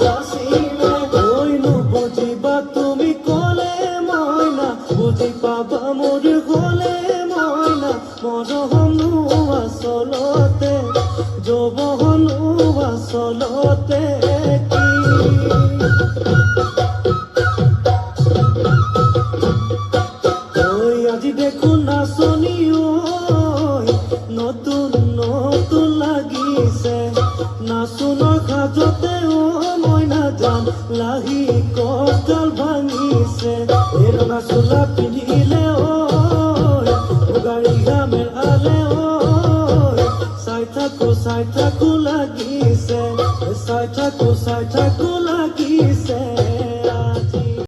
যাচিলে ঐ নুবুজিবা তুমি কলে মইনা বুজি পাবা মোৰ গলে মইনা মৰমনো আচলতে যৌৱনো আচলতে আজি দেখো নাচনি নতুন নতুন লাগিছে নাচনৰ সাজতে মইনা যাম লাহি কঁকাল ভাঙিছে এই ৰঙা চোলা পিন্ধিলে গাড়ী ঘামেৰ আলে চাই থাকো লাগিছে চাই থাকো লাগিছে